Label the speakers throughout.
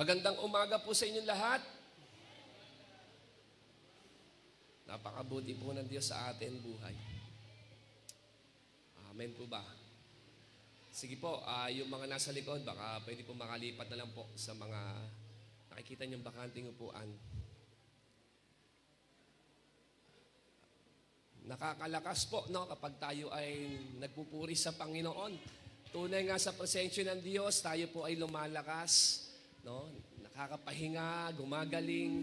Speaker 1: Magandang umaga po sa inyong lahat. Napakabuti po ng Diyos sa atin buhay. Amen po ba? Sige po, yung mga nasa likod, baka pwede po makalipat na lang po sa mga nakikita niyong bakanting upuan. Nakakalakas po, no, kapag tayo ay nagpupuri sa Panginoon. Tunay nga sa presensya ng Diyos, tayo po ay lumalakas, no? Nakakapahinga, gumagaling.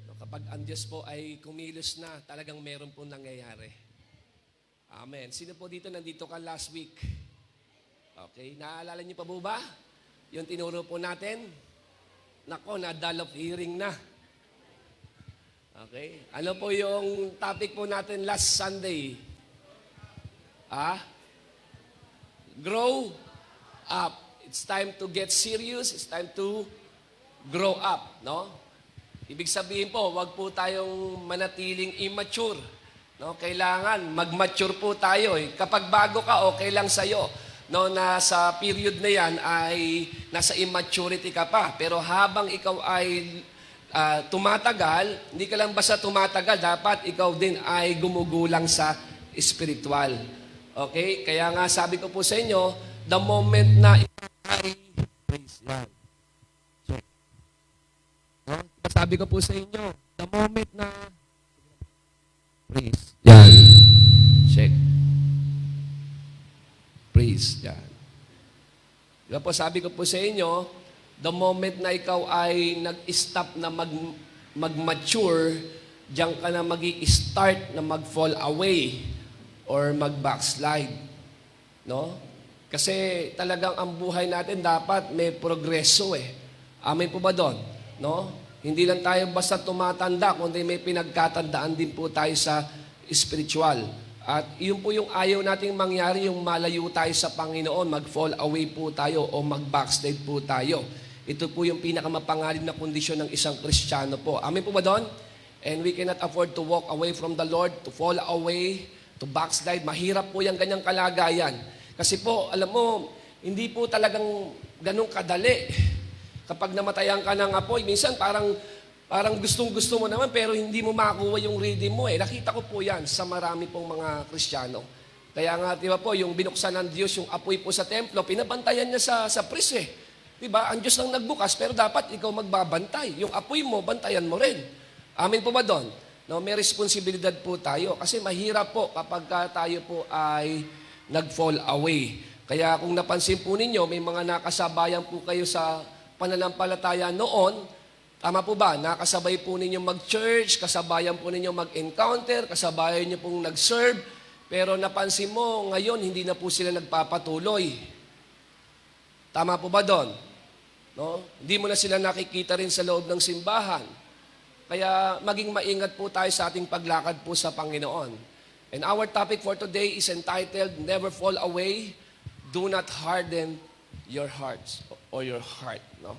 Speaker 1: No? Kapag ang Diyos po ay kumilos na, talagang meron po nangyayari. Amen. Sino po dito nandito ka last week? Okay, naaalala niyo pa po ba? Yung tinuro po natin? Nako, na-dull of hearing na. Okay, ano po yung topic po natin last Sunday? Grow up. It's time to get serious. It's time to grow up, no? Ibig sabihin po, wag po tayong manatiling immature, no? Kailangan mag-mature po tayo. Kapag bago ka, okay lang sa'yo. No, nasa period na yan ay nasa immaturity ka pa. Pero habang ikaw ay tumatagal, hindi ka lang basta tumatagal, dapat ikaw din ay gumugulang sa spiritual. Okay? Kaya nga sabi ko po sa inyo, the moment na ikaw ay praise yan. Check. No? Sabi ko po sa inyo, the moment na praise yan. Check. Praise yan. Diba po sabi ko po sa inyo, the moment na ikaw ay nag-stop na mag-mature, diyan ka na mag-i-start na mag-fall away or mag-backslide. No? Kasi talagang ang buhay natin dapat may progreso eh. Amen po ba doon? No? Hindi lang tayo basta tumatanda, kundi may pinagkatandaan din po tayo sa spiritual. At yun po yung ayaw nating mangyari, yung malayo tayo sa Panginoon, mag-fall away po tayo o mag-backslide po tayo. Ito po yung pinakamapanganib na kondisyon ng isang Kristiyano po. Amen po ba doon? And we cannot afford to walk away from the Lord, to fall away, to backslide. Mahirap po yung ganyang kalagayan. Kasi po, alam mo, hindi po talagang ganun kadali. Kapag namatayan ka ng apoy, minsan parang gustong-gusto mo naman, pero hindi mo makuha yung rhythm mo eh. Nakita ko po yan sa marami pong mga Kristiyano. Kaya nga, di ba po, yung binuksan ng Diyos, yung apoy po sa templo, pinabantayan niya sa priest eh. Diba? Ang Diyos lang nagbukas, pero dapat ikaw magbabantay. Yung apoy mo, bantayan mo rin. Amin po ba doon? No, may responsibilidad po tayo. Kasi mahirap po kapag tayo po ay nag-fall away. Kaya kung napansin po ninyo, may mga nakasabayan po kayo sa pananampalataya noon. Tama po ba? Nakasabay po ninyo mag-church, kasabayan po ninyo mag-encounter, kasabayan nyo pong nag-serve. Pero napansin mo, ngayon hindi na po sila nagpapatuloy. Tama po ba doon? No? Hindi mo na sila nakikita rin sa loob ng simbahan. Kaya maging maingat po tayo sa ating paglakad po sa Panginoon. And our topic for today is entitled, Never Fall Away, Do Not Harden Your Hearts or Your Heart. No?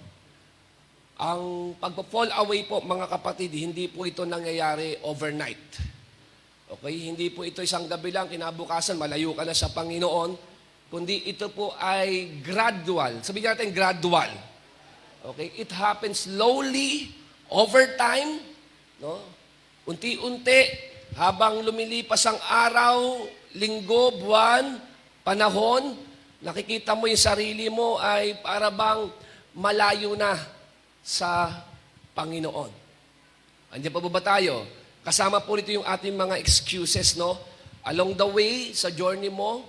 Speaker 1: Ang pag-fall away po, mga kapatid, hindi po ito nangyayari overnight. Okay? Hindi po ito isang gabi lang, kinabukasan, malayo ka na sa Panginoon, kundi ito po ay gradual. Sabihin natin gradual. Okay? It happens slowly, over time, no? Unti-unti, habang lumilipas ang araw, linggo, buwan, panahon, nakikita mo yung sarili mo ay para bang malayo na sa Panginoon. Andiyan pa ba tayo? Kasama po rito yung ating mga excuses, no? Along the way, sa journey mo,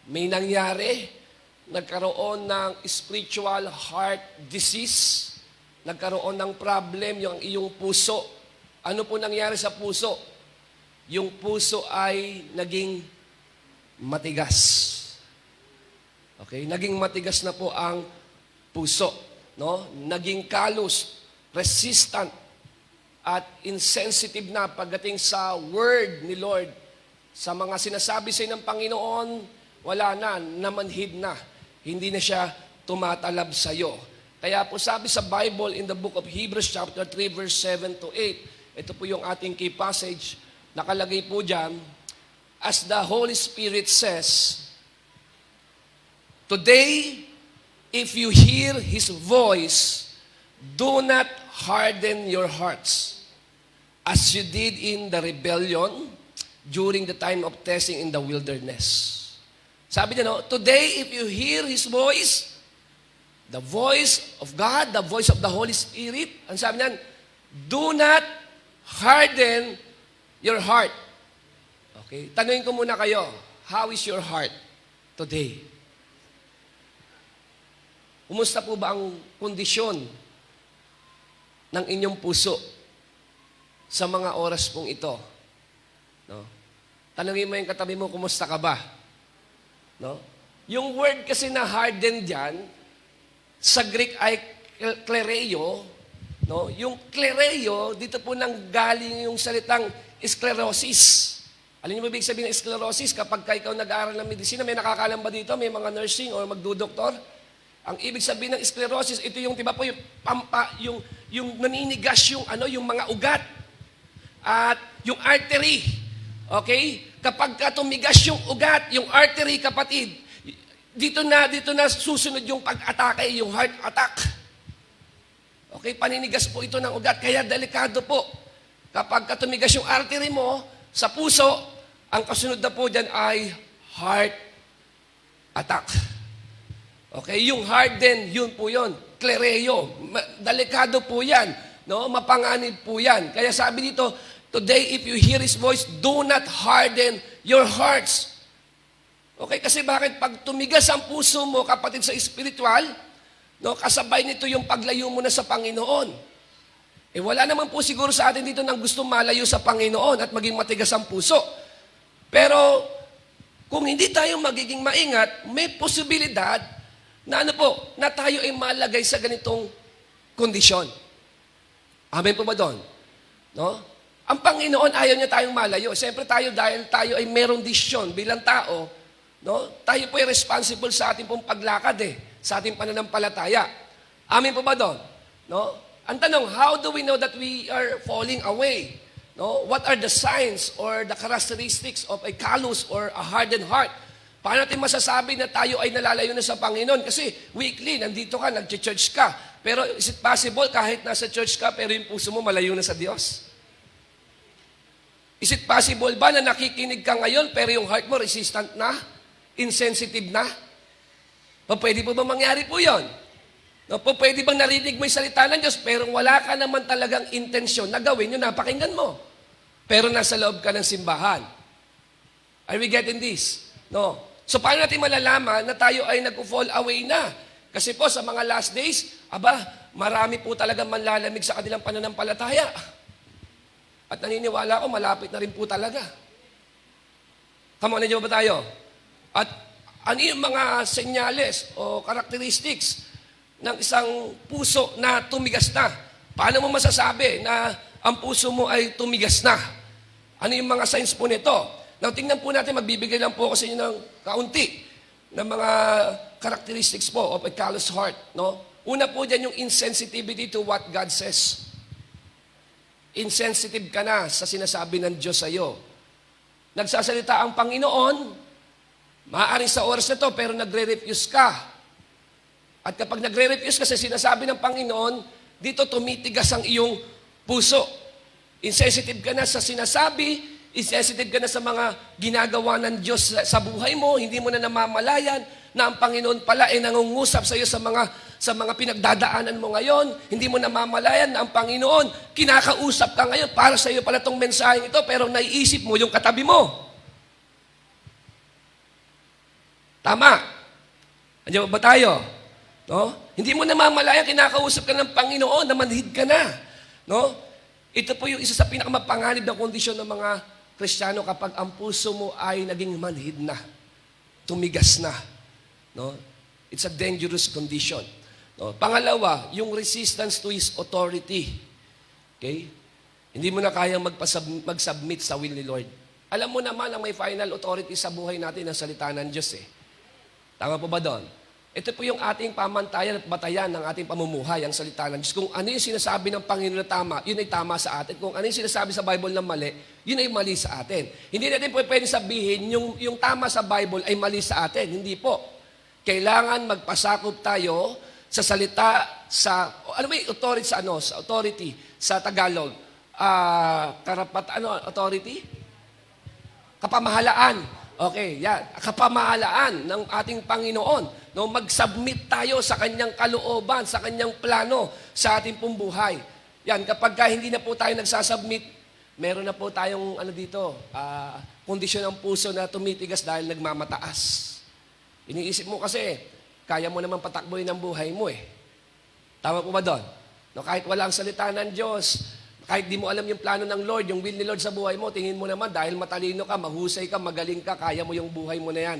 Speaker 1: may nangyari, nagkaroon ng spiritual heart disease, nagkaroon ng problem yung iyong puso. Ano po nangyari sa puso? Yung puso ay naging matigas. Okay? Naging matigas na po ang puso. No? Naging callous, resistant, at insensitive na pagdating sa word ni Lord. Sa mga sinasabi sa ng Panginoon, wala na, namanhid na. Hindi na siya tumatalab sa iyo. Kaya po sabi sa Bible in the book of Hebrews chapter 3 verse 7 to 8, ito po yung ating key passage, nakalagay po dyan, as the Holy Spirit says, today, if you hear His voice, Do not harden your hearts as you did in the rebellion during the time of testing in the wilderness. Sabi niya, no, today if you hear His voice, the voice of God, the voice of the Holy Spirit, ang sabi niyan, do not harden your heart. Okay? Tanungin ko muna kayo, how is your heart today? Kumusta po ba ang kondisyon ng inyong puso sa mga oras pong ito? No? Tanungin mo yung katabi mo, kumusta ka ba? No? Yung word kasi na harden dyan, sa Greek ay klereo. No? Yung klereo, dito po nang galing yung salitang sclerosis. Alam niyo ba ibig sabihin ng sclerosis? Kapag ikaw nag-aaral ng medisina, may nakakalam ba dito? May mga nursing or magdudoktor? Ang ibig sabihin ng sclerosis, ito yung, diba po, yung pampa, yung naninigas yung, yung mga ugat. At yung artery. Okay? Kapag tumigas yung ugat, yung artery, kapatid, dito na susunod yung pag-atake, yung heart attack. Okay? Paninigas po ito ng ugat. Kaya delikado po. Kapag tumigas yung artery mo, sa puso, ang kasunod na po dyan ay heart attack. Okay? Yung harden, yun po yun. Klereo. Delikado po yan. No? Mapanganib po yan. Kaya sabi dito, today, if you hear His voice, do not harden your hearts. Okay? Kasi bakit pag tumigas ang puso mo, kapatid sa spiritual, no, kasabay nito yung paglayo mo na sa Panginoon. Eh wala naman po siguro sa atin dito nang gusto malayo sa Panginoon at maging matigas ang puso. Pero kung hindi tayo magiging maingat, may posibilidad na na tayo ay malagay sa ganitong kondisyon. Amen po ba doon? No? Ang Panginoon ayaw niya tayong malayo. Siyempre tayo, dahil tayo ay merong desisyon bilang tao, no? Tayo po ay responsible sa ating pong paglakad sa ating pananampalataya. Amen po ba doon? No? Ang tanong, how do we know that we are falling away? No? What are the signs or the characteristics of a callous or a hardened heart? Paano natin masasabi na tayo ay nalalayo na sa Panginoon? Kasi weekly, nandito ka, nag-church ka. Pero is it possible kahit nasa church ka, pero yung puso mo malayo na sa Diyos? Is it possible ba na nakikinig ka ngayon, pero yung heart mo resistant na? Insensitive na? Pwede po ba mangyari po yun? No, pwede bang narinig mo yung salita ng Diyos, pero wala ka naman talagang intensyon na gawin yung napakinggan mo. Pero nasa loob ka ng simbahan. Are we getting this? No. So paano natin malalaman na tayo ay nag-fall away na? Kasi po sa mga last days, marami po talaga manlalamig sa kanilang pananampalataya. At naniniwala ko, malapit na rin po talaga. Come on, nandiyo ba tayo? At ano yung mga senyales o characteristics ng isang puso na tumigas na? Paano mo masasabi na ang puso mo ay tumigas na? Ano yung mga signs po nito? Now, tingnan po natin, magbibigay lang po kasi ng kaunti ng mga characteristics po of a callous heart. No? Una po dyan yung insensitivity to what God says. Insensitive ka na sa sinasabi ng Diyos sa iyo. Nagsasalita ang Panginoon, maaaring sa oras na to, pero nagre-refuse ka. At kapag nagre-refuse ka sa sinasabi ng Panginoon, dito tumitigas ang iyong puso. Insensitive ka na sa sinasabi, insensitive ka na sa mga ginagawa ng Diyos sa buhay mo, hindi mo na namamalayan na ang Panginoon pala ay nangungusap sa iyo sa mga pinagdadaanan mo ngayon. Hindi mo namamalayan na ang Panginoon kinakausap ka ngayon para sa iyo pala itong mensaheng ito, pero naiisip mo yung katabi mo. Tama. Andiyan ba tayo? No? Hindi mo namamalayan, kinakausap ka ng Panginoon, na manhid ka na. No? Ito po yung isa sa pinakamapanganib na kondisyon ng mga Kristiyano kapag ang puso mo ay naging manhid na, tumigas na. No? It's a dangerous condition. No? Pangalawa, yung resistance to His authority. Okay? Hindi mo na kayang mag-submit sa will ni Lord. Alam mo naman ang may final authority sa buhay natin ang salita ng Diyos Tama po ba doon? Ito po yung ating pamantayan at batayan ng ating pamumuhay, ang salita ng Diyos. Kung ano yung sinasabi ng Panginoon na tama, yun ay tama sa atin. Kung ano yung sinasabi sa Bible na mali, yun ay mali sa atin. Hindi natin po pwede sabihin yung tama sa Bible ay mali sa atin. Hindi po. Kailangan magpasakop tayo sa salita ano ba yung authority sa ano? Sa authority sa Tagalog. Authority? Kapamahalaan. Okay, yan. Kapamahalaan ng ating Panginoon. No, mag-submit tayo sa kanyang kalooban, sa kanyang plano sa ating pong buhay. Yan, kapag hindi na po tayo nagsasubmit, meron na po tayong kondisyon ng puso na tumitigas dahil nagmamataas. Iniisip mo kasi, kaya mo naman patakboy ng buhay mo eh. Tama po ba doon? No, kahit wala ang salita ng Diyos, kahit di mo alam yung plano ng Lord, yung will ni Lord sa buhay mo, tingin mo naman dahil matalino ka, mahusay ka, magaling ka, kaya mo yung buhay mo na yan.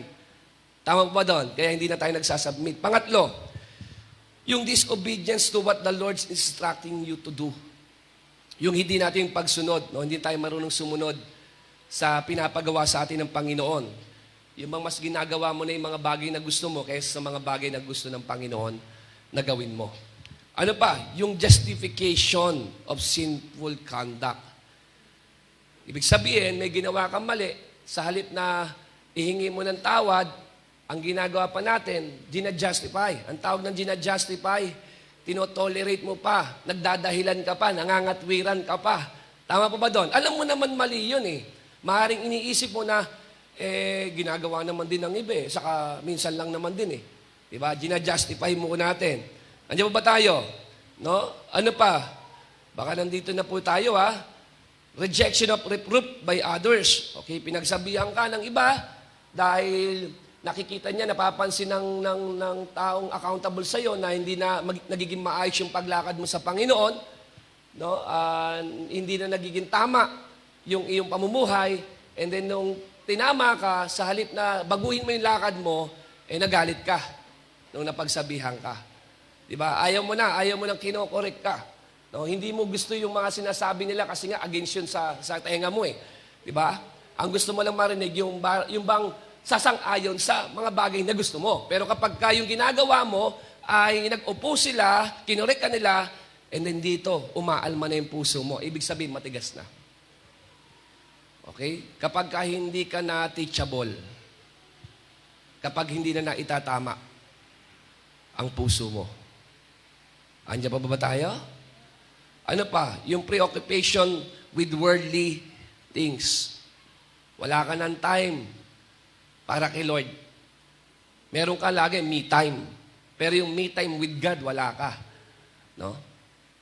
Speaker 1: Tama po ba doon? Kaya hindi na tayo nagsasubmit. Pangatlo, yung disobedience to what the Lord is instructing you to do. Yung hindi natin pagsunod, no? Hindi tayo marunong sumunod sa pinapagawa sa atin ng Panginoon. Yung mas ginagawa mo na yung mga bagay na gusto mo kaysa sa mga bagay na gusto ng Panginoon na gawin mo. Ano pa? Yung justification of sinful conduct. Ibig sabihin, may ginawa kang mali, sa halip na ihingi mo ng tawad, ang ginagawa pa natin, ginajustify. Ang tawag ng ginajustify, tinotolerate mo pa, nagdadahilan ka pa, nangangatwiran ka pa. Tama pa ba doon? Alam mo naman mali yun eh. Maaaring iniisip mo na, ginagawa naman din ng iba eh. Saka minsan lang naman din eh. Diba? Ginajustify mo natin. Andiyan ba tayo? No? Ano pa? Baka nandito na po tayo ha. Rejection of reproof by others. Okay, pinagsabihan ka ng iba dahil nakikita niya, napapansin ng taong accountable sa iyo na hindi na nagiging maayos yung paglakad mo sa Panginoon. No? Hindi na nagiging tama yung iyong pamumuhay. And then nung tinama ka, sa halip na baguhin mo yung lakad mo, nagalit ka nung napagsabihan ka. Diba? Ayaw mo nang kinokorek ka. No? Hindi mo gusto yung mga sinasabi nila kasi nga against yun sa tenga mo eh. Diba? Ang gusto mo lang marinig yung bang sasang-ayon sa mga bagay na gusto mo. Pero kapag yung ginagawa mo ay nag-oppose sila, kinorek ka nila, and then dito, umaalma na yung puso mo. Ibig sabihin, matigas na. Okay? Kapag hindi ka na teachable, kapag hindi na naitatama ang puso mo, andiyan pa ba tayo? Ano pa? Yung preoccupation with worldly things. Wala ka ng time para kay Lord. Meron ka lagi me time. Pero yung me time with God, wala ka. No?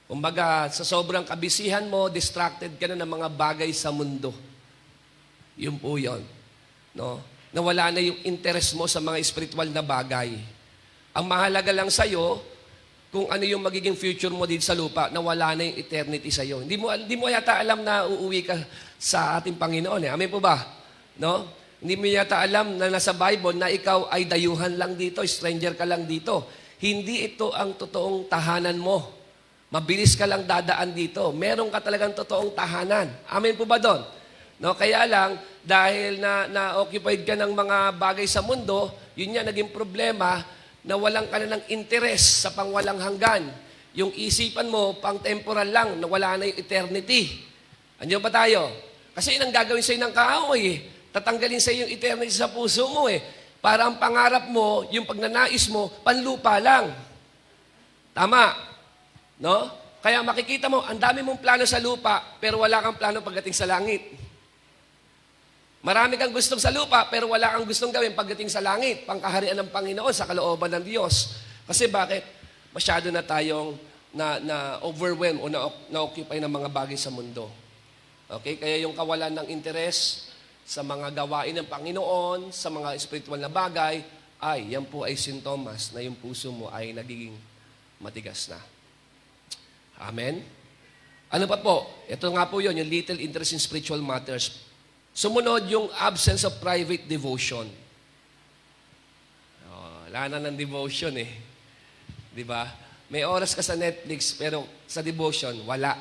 Speaker 1: Kumbaga, sa sobrang kabisihan mo, distracted ka na ng mga bagay sa mundo. Yun po yun. No? Nawala na yung interest mo sa mga spiritual na bagay. Ang mahalaga lang sa'yo, kung ano yung magiging future mo dito sa lupa, na wala na yung eternity sa iyo. Hindi mo yata alam na uuwi ka sa ating Panginoon. Amen po ba? No? Hindi mo yata alam na nasa Bible na ikaw ay dayuhan lang dito, stranger ka lang dito. Hindi ito ang totoong tahanan mo. Mabilis ka lang dadaan dito. Meron ka talagang totoong tahanan. Amen po ba doon? No? Kaya lang, dahil na-occupied ka ng mga bagay sa mundo, yun nga naging problema, na walang ka na ng interest sa pangwalang hanggan. Yung isipan mo, pang temporal lang, na wala na yung eternity. Andiyan ba tayo? Kasi yun ang gagawin sa'yo ng kaaway eh. Tatanggalin sa'yo yung eternity sa puso mo eh. Para ang pangarap mo, yung pagnanais mo, panlupa lang. Tama. No? Kaya makikita mo, ang dami mong plano sa lupa, pero wala kang plano pagdating sa langit. Marami kang gustong sa lupa, pero wala kang gustong gawin pagdating sa langit, pangkaharian ng Panginoon, sa kalooban ng Diyos. Kasi bakit? Masyado na tayong na-overwhelm o na-occupy ng mga bagay sa mundo. Okay? Kaya yung kawalan ng interes sa mga gawain ng Panginoon, sa mga spiritual na bagay, yan po ay sintomas na yung puso mo ay nagiging matigas na. Amen? Ano pa po? Ito nga po yun, yung little interest in spiritual matters. Sumunod yung absence of private devotion. Wala na ng devotion eh. Di ba? May oras ka sa Netflix pero sa devotion, wala.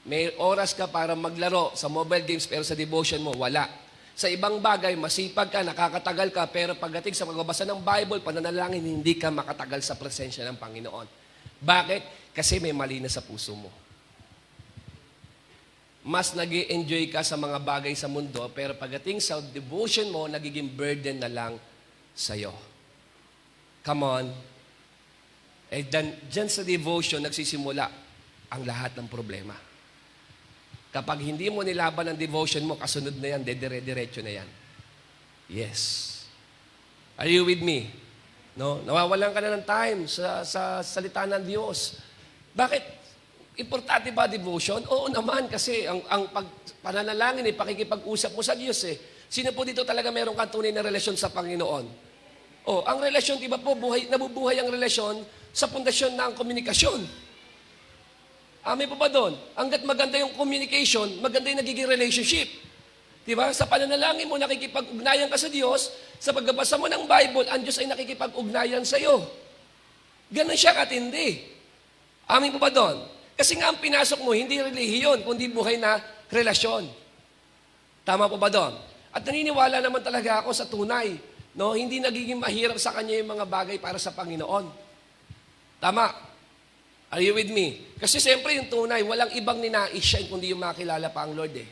Speaker 1: May oras ka para maglaro sa mobile games pero sa devotion mo, wala. Sa ibang bagay, masipag ka, nakakatagal ka, pero pagdating sa pagbabasa ng Bible, pananalangin, hindi ka makatagal sa presensya ng Panginoon. Bakit? Kasi may mali na sa puso mo. Mas nag-i-enjoy ka sa mga bagay sa mundo, pero pagdating sa devotion mo, nagiging burden na lang sa'yo. Come on. Dyan sa devotion, nagsisimula ang lahat ng problema. Kapag hindi mo nilaban ang devotion mo, kasunod na yan, dedire-diretso na yan. Yes. Are you with me? No? Nawawalan ka na ng time sa salita ng Diyos. Bakit? Importante ba devotion? Oo naman, kasi ang pananalangin pakikipag-usap mo sa Diyos eh. Sino po dito talaga meron kang tunay na relasyon sa Panginoon? Ang relasyon, di ba po, nabubuhay ang relasyon sa pundasyon ng komunikasyon. Amen po ba doon? Hanggat maganda yung communication, maganda yung nagiging relationship. Diba? Sa pananalangin mo, nakikipag-ugnayan ka sa Diyos. Sa pagbabasa mo ng Bible, ang Diyos ay nakikipag-ugnayan sa iyo. Ganun siya katindi. Amen po ba doon? Kasi nga ang pinasok mo, hindi relihiyon, kundi buhay na relasyon. Tama po ba doon? At naniniwala naman talaga ako sa tunay. No? Hindi nagiging mahirap sa kanya yung mga bagay para sa Panginoon. Tama. Are you with me? Kasi siyempre yung tunay, walang ibang ninais siya kundi yung makilala pa ang Lord eh.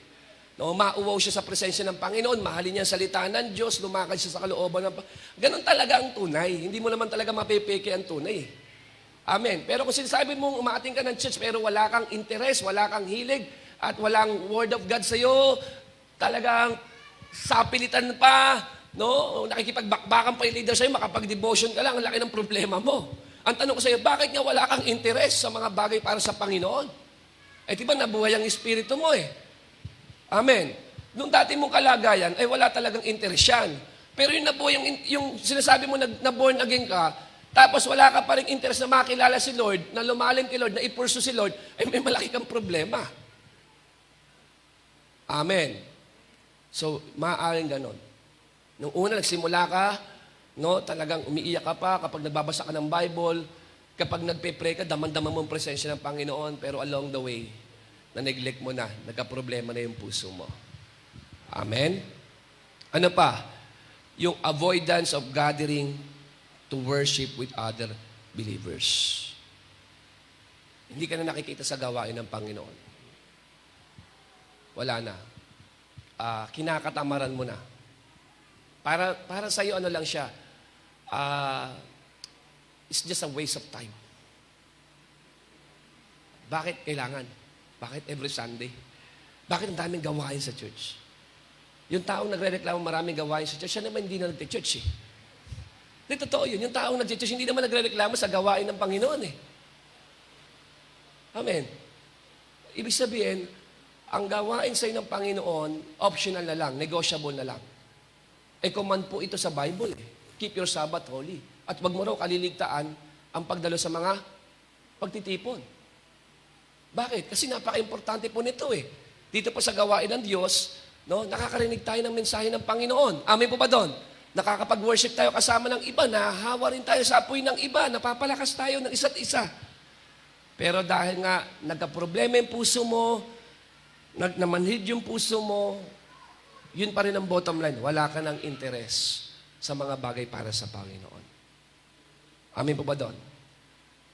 Speaker 1: No, mauwaw siya sa presensya ng Panginoon, mahalin niya ang salita ng Diyos, lumakad siya sa kalooban ng Ganon talaga ang tunay. Hindi mo naman talaga mapepeke ang tunay eh. Amen. Pero kung sinasabi mong umaating ka ng church pero wala kang interest, wala kang hilig, at walang word of God sa'yo, talagang sapilitan pa, no? Nakikipagbakbakan pa yung leader sa'yo, makapag-devotion ka lang, ang laki ng problema mo. Ang tanong ko sa iyo, bakit nga wala kang interes sa mga bagay para sa Panginoon? Diba nabuhay ang espiritu mo eh. Amen. Nung dati mong kalagayan, wala talagang interes yan. Pero yung nabuhay, yung sinasabi mo na born again ka, tapos wala ka pa rin interes na makilala si Lord, na lumalim kay Lord, na ipursu si Lord, may malaki kang problema. Amen. So, maaaring ganon. Nung una, nagsimula ka, no, talagang umiiyak ka pa kapag nagbabasa ka ng Bible, kapag nagpe-pray ka, daman-daman mo ang presensya ng Panginoon, pero along the way, na-neglect mo na, nagka-problema na yung puso mo. Amen? Ano pa? Yung avoidance of gathering to worship with other believers. Hindi ka na nakikita sa gawain ng Panginoon. Wala na. Kinakatamaran mo na. Para sa iyo, ano lang siya, it's just a waste of time. Bakit kailangan? Bakit every Sunday? Bakit ang daming gawain sa church? Yung taong nagre-reklamo maraming gawain sa church, siya naman hindi na nagte-church eh. Hindi, totoo yun. Yung taong nagte-church, hindi naman nagre-reklamo sa gawain ng Panginoon eh. Amen. Ibig sabihin, ang gawain sa'yo ng Panginoon, optional na lang, negotiable na lang. Command po ito sa Bible eh. Keep your Sabbath holy. At wag mo raw kaliligtaan ang pagdalo sa mga pagtitipon. Bakit? Kasi napaka-importante po nito eh. Dito po sa gawain ng Diyos, no, nakakarinig tayo ng mensahe ng Panginoon. Amen po ba doon? Nakakapag-worship tayo kasama ng iba, nahahawa rin tayo sa apoy ng iba, napapalakas tayo ng isa't isa. Pero dahil nga nagka-problema yung puso mo, namanhid yung puso mo, yun pa rin ang bottom line. Wala ka ng interes sa mga bagay para sa Panginoon. Amen po ba doon?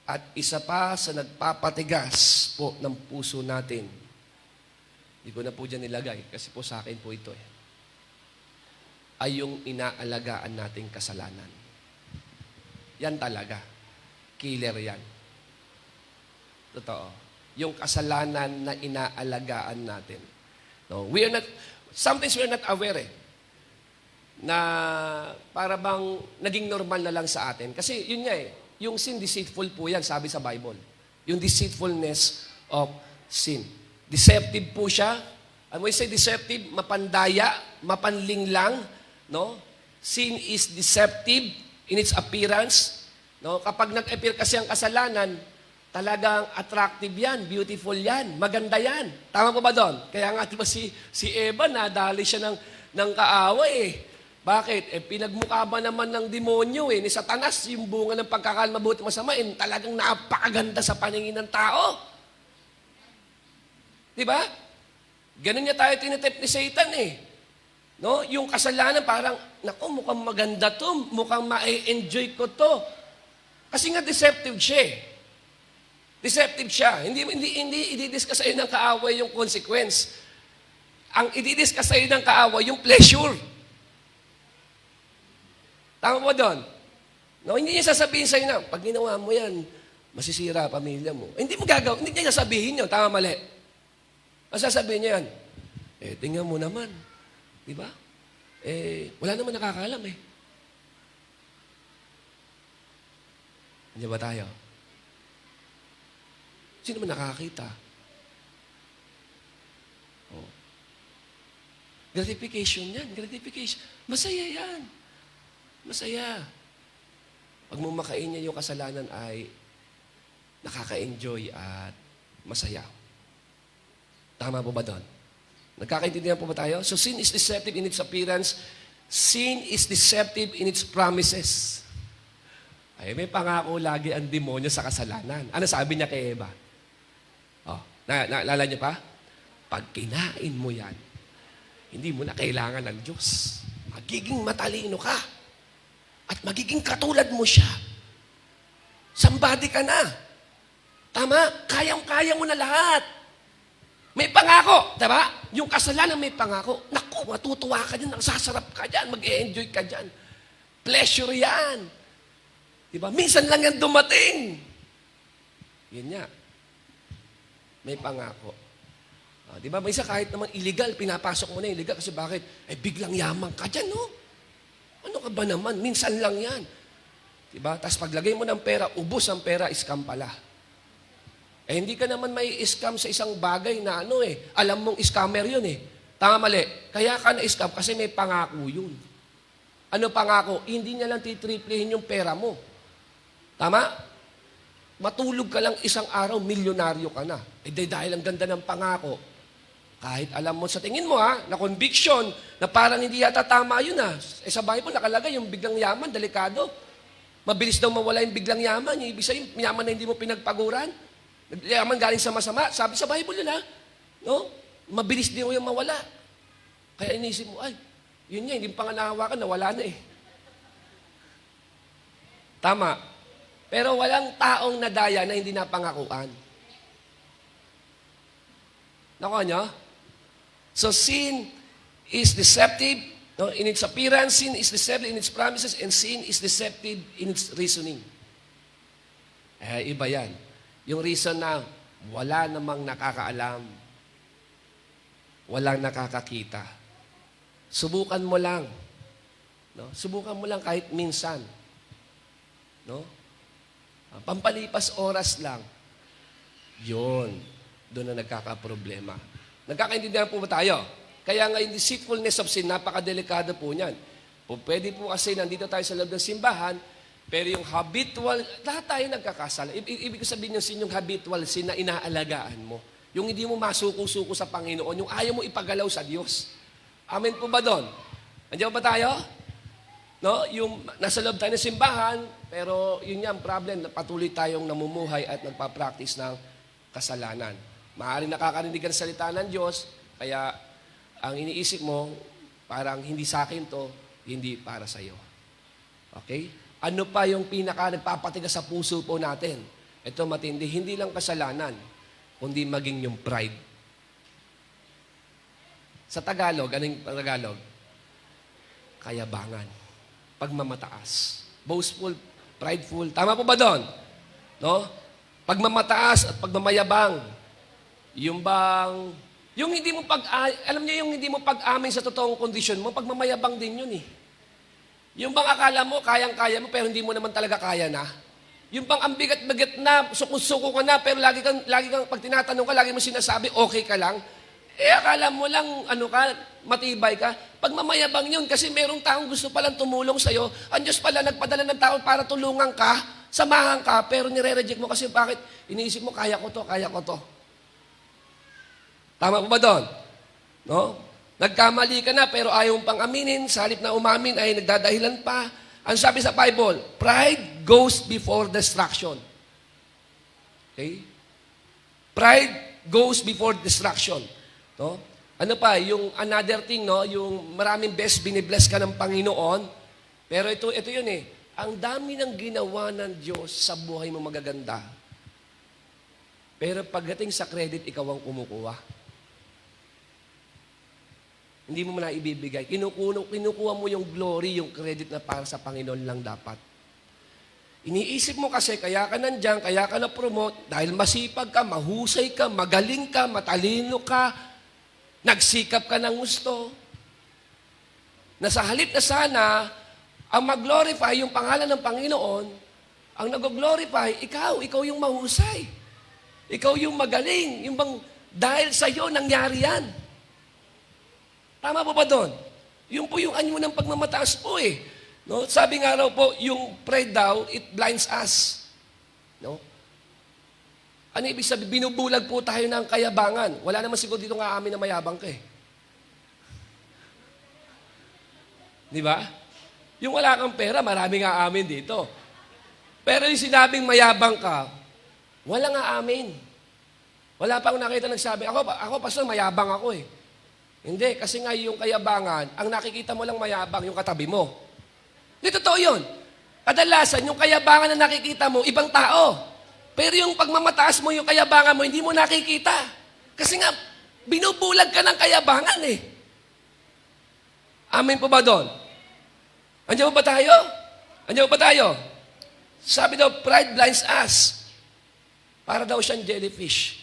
Speaker 1: At isa pa sa nagpapatigas po ng puso natin, hindi ko na po dyan nilagay kasi po sa akin po ito eh, ay yung inaalagaan nating kasalanan. Yan talaga. Killer yan. Totoo. Yung kasalanan na inaalagaan natin. No, sometimes we're not aware eh, na para bang naging normal na lang sa atin. Kasi yun nga eh, yung sin deceitful po yan, sabi sa Bible. Yung deceitfulness of sin. Deceptive po siya. And when we say deceptive, mapandaya, mapanlinglang, no? Sin is deceptive in its appearance. No? Kapag nag-appear kasi ang kasalanan, talagang attractive yan, beautiful yan, maganda yan. Tama po ba doon? Kaya nga diba si Eva, nadali siya ng kaaway eh. Bakit? Pinagmukha ba naman ng demonyo eh, ni Satanas, yung bunga ng pagkakalmabuti masama, talagang napakaganda sa paningin ng tao. Diba? Ganun niya tayo tinitip ni Satan eh. No? Yung kasalanan parang, naku, mukhang maganda to, mukhang ma-enjoy ko to. Kasi nga deceptive siya eh. Deceptive siya. Hindi i-discuss sa'yo ng kaaway yung consequence. Ang i-discuss sa'yo ng kaaway yung pleasure. Tama mo doon? No, hindi niya sasabihin sa'yo na, pag ginawa mo yan, masisira ang pamilya mo. Hindi mo gagawin, hindi niya sasabihin yun, tama mali. Ang sasabihin niya yan, tingnan mo naman. Di ba? Wala naman nakakaalam eh. Hindi ba tayo? Sino man nakakita? Oh. Gratification yan. Gratification. Masaya yan. Masaya. Pag mumakain niya yung kasalanan ay nakaka-enjoy at masaya. Tama po ba doon? Nagkakaintindihan po ba tayo? So sin is deceptive in its appearance. Sin is deceptive in its promises. Ay, may pangako lagi ang demonyo sa kasalanan. Ano sabi niya kay Eva? Oh, naalala niyo pa? Pag kinain mo yan, hindi mo na kailangan ng Diyos. Magiging matalino ka. At magiging katulad mo siya. Somebody ka na. Tama? Kayang-kaya mo na lahat. May pangako, diba? Yung kasalanan may pangako. Naku, matutuwa ka dyan, nagsasarap ka dyan, mag-e-enjoy ka dyan. Pleasure yan. Diba? Minsan lang yan dumating. Yun nga. May pangako. Diba? May isa kahit naman illegal, pinapasok mo na illegal. Kasi bakit? Biglang yaman ka dyan, no? Ano ka ba naman? Minsan lang yan. Diba? Tapos paglagay mo ng pera, ubos ang pera, scam pala. Hindi ka naman may scam sa isang bagay na alam mong scammer yun eh. Tama mali. Kaya ka na-scam kasi may pangako yun. Ano pangako? Hindi niya lang titriplihin yung pera mo. Tama? Matulog ka lang isang araw, milyonaryo ka na. Dahil ang ganda ng pangako, kahit alam mo sa tingin mo na conviction, na parang hindi yata tama yun sa Bible nakalagay yung biglang yaman, delikado. Mabilis daw mawala yung biglang yaman. Yung ibig sabihin, yaman na hindi mo pinagpaguran. Yaman galing sa masama. Sabi sa Bible yun no? Mabilis din mo yung mawala. Kaya inisip mo, yun nga, hindi pa nga nahawakan, nawala na eh. Tama. Pero walang taong nadaya na hindi napangakuan. Nakuha nyo? So sin is deceptive in its appearance, sin is deceptive in its promises, and sin is deceptive in its reasoning. Iba yan. Yung reason na wala namang nakakaalam, walang nakakakita. Subukan mo lang. No? Subukan mo lang kahit minsan. No? Pampalipas oras lang. Yun. Doon na nagkakaproblema. Nagkakaintindihan po ba tayo? Kaya nga yung deceitfulness of sin, napakadelikado po niyan. Pwede po kasi nandito tayo sa loob ng simbahan, pero yung habitual, lahat tayo nagkakasala. Ibig ko sabihin yung habitual sin na inaalagaan mo. Yung hindi mo masuko-suko sa Panginoon, yung ayaw mo ipagalaw sa Diyos. Amen po ba doon? Andiyan ba tayo? No? Yung nasa loob tayo ng simbahan, pero yun nga ang problem, patuloy tayong namumuhay at nagpa-practice ng kasalanan. Maaaring nakakarinig ang salita ng Diyos, kaya ang iniisip mo, parang hindi sa akin to, hindi para sa iyo. Okay? Ano pa yung nagpapatigas sa puso po natin? Ito matindi, hindi lang kasalanan, kundi maging yung pride. Sa Tagalog, anong Tagalog? Kayabangan. Pagmamataas. Boastful, prideful. Tama po ba doon? No? Pagmamataas at pagmamayabang. Yung hindi mo alam niyo yung hindi mo pag-amin sa totoong kondisyon mo, pagmamayabang din yun eh. Yung bang akala mo, kayang-kaya mo, pero hindi mo naman talaga kaya na. Yung bang ang bigat-bigat na, suko-suko ka na, pero lagi kang, pag tinatanong ka, lagi mo sinasabi, okay ka lang. Akala mo lang, matibay ka. Pagmamayabang yun, kasi merong taong gusto palang tumulong sa'yo, ang Diyos pala nagpadala ng tao para tulungan ka, samahan ka, pero nire-reject mo kasi bakit? Iniisip mo, kaya ko to. Tama po ba doon? No? Nagkamali ka na pero ayaw mong pang aminin, sa halip na umamin ay nagdadahilan pa. Ang sabi sa Bible, pride goes before destruction. Okay? Pride goes before destruction. No? Ano pa, yung another thing, no, yung maraming binibless ka ng Panginoon, pero ito yun ang dami ng ginawa ng Diyos sa buhay mo magaganda. Pero pagdating sa credit, ikaw ang kumukuha. Hindi mo na ibibigay. Kinukuha mo yung glory, yung credit na para sa Panginoon lang dapat. Iniisip mo kasi, kaya ka nandyan, kaya ka na-promote, dahil masipag ka, mahusay ka, magaling ka, matalino ka, nagsikap ka ng gusto. Na sa halip na sana, ang mag-glorify yung pangalan ng Panginoon, ang nag-glorify, ikaw yung mahusay. Ikaw yung magaling, yung bang, dahil sa iyo nangyari yan. Tama po ba doon? Yun po yung anyo ng pagmamataas po eh. No? Sabi nga raw po, yung pride daw, it blinds us. No? Ano ibig sabihin? Binubulag po tayo ng kayabangan. Wala naman siguro dito nga amin na mayabang ka eh. Di ba? Yung wala kang pera, marami nga amin dito. Pero yung sinabing mayabang ka, wala nga amin. Wala pa akong nakita nagsabi, ako pastor, mayabang ako eh. Hindi, kasi nga yung kayabangan, ang nakikita mo lang mayabang, yung katabi mo. Hindi totoo yun. Kadalasan, yung kayabangan na nakikita mo, ibang tao. Pero yung pagmamataas mo, yung kayabangan mo, hindi mo nakikita. Kasi nga, binubulag ka ng kayabangan eh. Amen po ba doon? Andiyan po ba tayo? Andiyan po ba tayo? Sabi daw, pride blinds us. Para daw siyang jellyfish.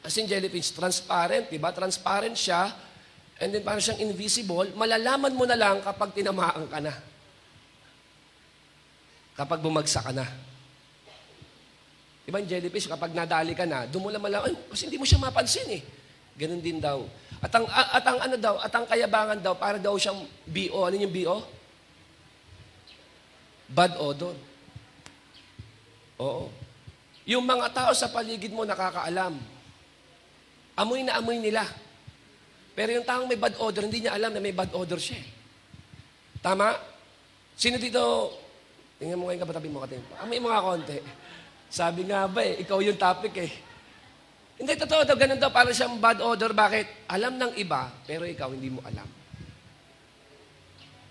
Speaker 1: As in jellyfish, transparent, di ba? Transparent siya, and then parang siyang invisible, malalaman mo na lang kapag tinamaan ka na. Kapag bumagsak ka na. Diba yung jellyfish, kapag nadali ka na, doon mo lang malaman, kasi hindi mo siya mapansin eh. Ganun din daw. At ang kayabangan daw, para daw siyang BO. Ano yung BO? Bad odor. Oo. Yung mga tao sa paligid mo nakakaalam. Amoy na amoy nila. Pero yung taong may bad odor, hindi niya alam na may bad odor siya. Tama? Sino dito, tingnan mo ngayon kabatabi mo katin. Amoy mo nga konti. Sabi nga ba ikaw yung topic eh. Hindi, totoo daw, ganun daw, parang siyang bad odor. Bakit? Alam ng iba, pero ikaw hindi mo alam.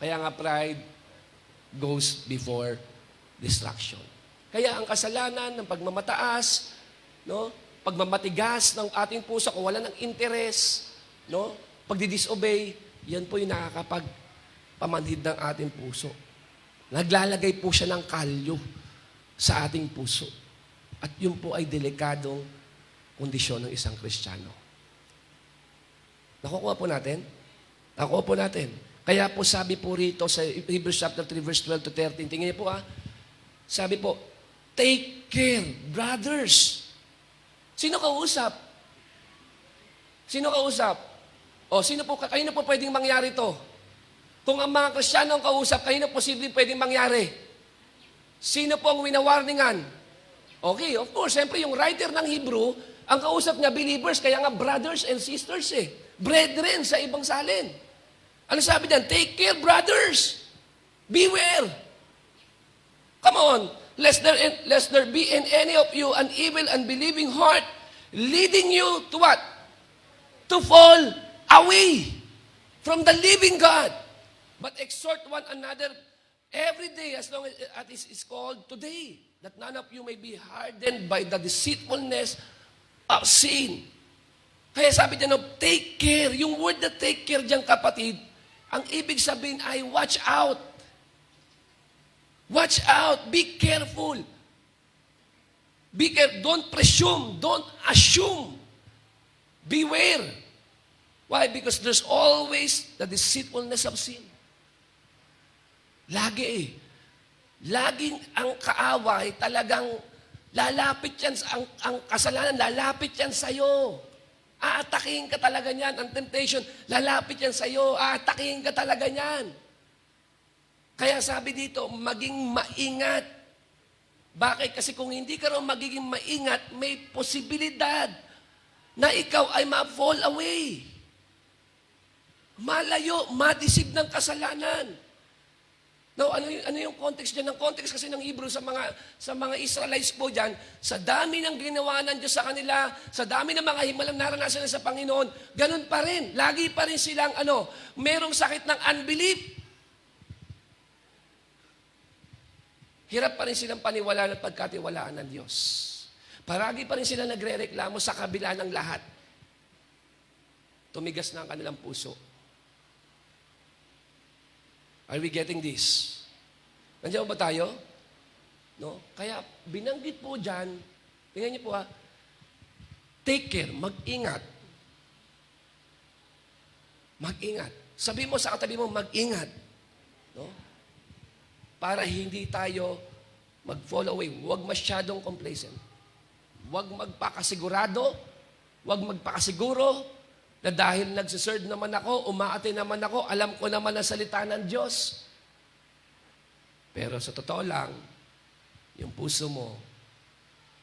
Speaker 1: Kaya nga pride goes before destruction. Kaya ang kasalanan ng pagmamataas, no? Pagmamatigas ng ating puso, kung wala ng interes, no? Pagdi-disobey, yan po yung nakakapagpamanhid ng ating puso. Naglalagay po siya ng kalyo sa ating puso. At yun po ay delikadong kondisyon ng isang Kristiyano. Nakukuha po natin? Nakukuha po natin. Kaya po sabi po rito sa Hebrews chapter 3 verse 12 to 13, tingnan niyo po sabi po, take care, brothers. Sino kausap? Sino kausap? O, kanino po pwedeng mangyari to? Kung ang mga Kristiyano ang kausap, kanino posibleng pwedeng mangyari? Sino po ang winawarningan? Okay, of course, siyempre yung writer ng Hebrew, ang kausap niya believers, kaya nga brothers and sisters eh. Brethren sa ibang salin. Ano sabi diyan? Take care, brothers. Beware. Come on. Lest there be in any of you an evil, unbelieving heart, leading you to what? To fall away from the living God. But exhort one another every day as long as it is called today, that none of you may be hardened by the deceitfulness of sin. Kaya sabi niya, no, take care. Yung word na take care dyan, kapatid, ang ibig sabihin ay watch out. Watch out. Be careful. Be careful. Don't presume. Don't assume. Beware. Why? Because there's always the deceitfulness of sin. Lagi eh. Laging ang kaaway talagang lalapit yan, ang kasalanan, lalapit yan sa'yo. Aatakihin ka talaga niyan. Ang temptation, lalapit yan sa'yo. Aatakihin ka talaga niyan. Kaya sabi dito, maging maingat. Bakit? Kasi kung hindi ka rin magiging maingat, may posibilidad na ikaw ay ma-fall away. Malayo, madisib ng kasalanan. Now, ano yung context dyan? Ang context kasi ng Hebrew sa mga Israelites po dyan, sa dami ng ginawa ng Diyos sa kanila, sa dami ng mga himalang naranasan sa Panginoon, ganun pa rin. Lagi pa rin silang, merong sakit ng unbelief. Hirap pa rin silang paniwalaan at pagkatiwalaan ng Diyos. Paragi pa rin sila nagre-reklamo sa kabila ng lahat. Tumigas na ang kanilang puso. Are we getting this? Nandiyan ba tayo? No? Kaya binanggit po dyan, tingnan niyo po take care, mag-ingat. Mag-ingat. Sabi mo sa katabi mo, mag-ingat. No? Para hindi tayo mag-fall away. Huwag masyadong complacent. Huwag magpakasigurado, huwag magpakasiguro na dahil nagsiserve naman ako, umaate naman ako, alam ko naman ang salita ng Diyos. Pero sa totoo lang, yung puso mo,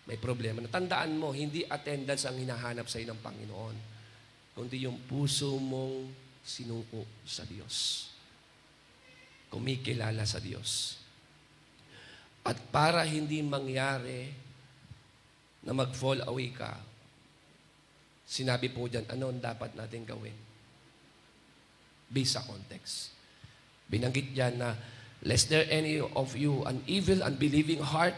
Speaker 1: may problema. Natandaan mo, hindi attendance ang hinahanap sa ng Panginoon, kundi yung puso mong sinuko sa Diyos. Kumikilala sa Diyos. At para hindi mangyari na mag-fall away ka, sinabi po dyan, ano ang dapat natin gawin? Based sa context. Binanggit dyan na, lest there any of you an evil, unbelieving heart,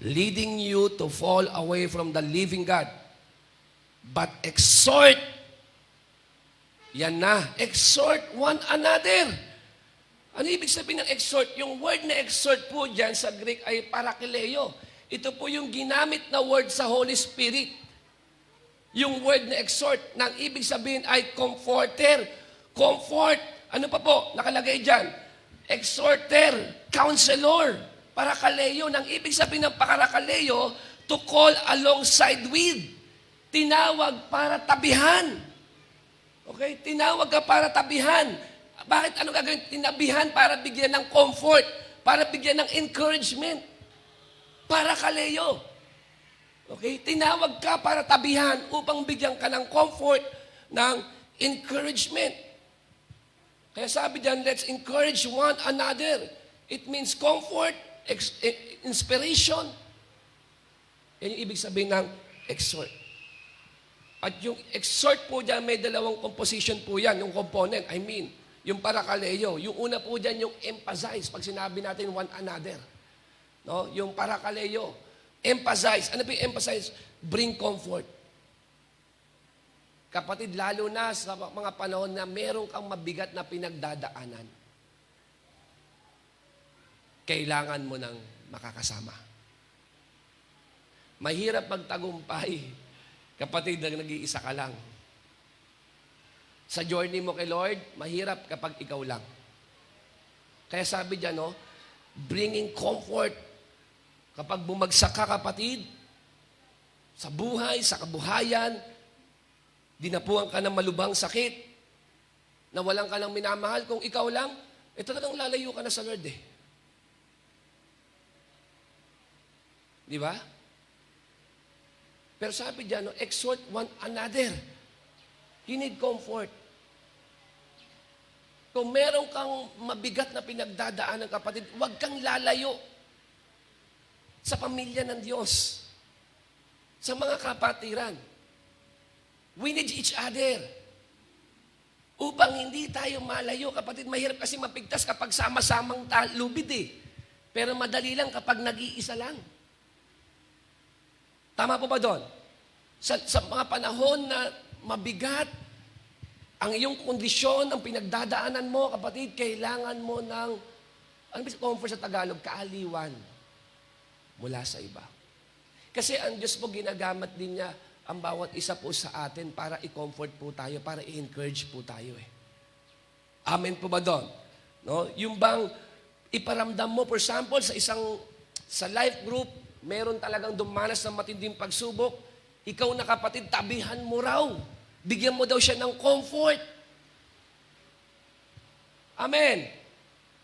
Speaker 1: leading you to fall away from the living God. But exhort, yan na, exhort one another. Ano ibig sabihin ng exhort? Yung word na exhort po dyan sa Greek ay parakaleo. Ito po yung ginamit na word sa Holy Spirit. Yung word na exhort, nang ibig sabihin ay comforter. Comfort, ano pa po, nakalagay dyan? Exhorter, counselor, parakaleo. Nang ibig sabihin ng parakaleo, to call alongside with. Tinawag para tabihan. Okay? Tinawag ka para tabihan. Bakit? Ano gagawin? Tinabihan para bigyan ng comfort, para bigyan ng encouragement. Parakaleo. Okay? Tinawag ka para tabihan upang bigyan ka ng comfort, ng encouragement. Kaya sabi diyan, let's encourage one another. It means comfort, inspiration. Yan yung ibig sabihin ng exhort. At yung exhort po dyan, may dalawang composition po yan, yung component. I mean, yung parakaleo. Yung una po dyan, yung emphasize. Pag sinabi natin one another. No? Yung parakaleo. Emphasize. Ano po yung emphasize? Bring comfort. Kapatid, lalo na sa mga panahon na meron kang mabigat na pinagdadaanan, kailangan mo ng makakasama. Mahirap magtagumpay, kapatid, na nag-iisa ka lang. Sa journey mo kay Lord, mahirap kapag ikaw lang. Kaya sabi diyan, no, bringing comfort. Kapag bumagsak ka, kapatid, sa buhay, sa kabuhayan, dinapuan ka ng malubhang sakit, nawalan ka ng minamahal, kung ikaw lang, talagang lalayo ka na sa Lord eh. Di ba? Pero sabi diyan, no, exhort one another. You need comfort. Kung meron kang mabigat na pinagdadaanan, kapatid, huwag kang lalayo sa pamilya ng Diyos, sa mga kapatiran. We need each other. Upang hindi tayo malayo, kapatid, mahirap kasi mapigtas kapag sama-samang lubid eh. Pero madali lang kapag nag-iisa lang. Tama po ba doon? Sa mga panahon na mabigat, ang iyong kondisyon, ang pinagdadaanan mo, kapatid, kailangan mo ng, ano ba comfort sa Tagalog? Kaaliwan mula sa iba. Kasi ang Diyos po ginagamit din niya ang bawat isa po sa atin para i-comfort po tayo, para i-encourage po tayo eh. Amen po ba doon? No? Yung bang iparamdam mo, for example, sa life group, meron talagang dumanas ng matinding pagsubok, ikaw na kapatid, tabihan mo raw. Bigyan mo daw siya ng comfort. Amen.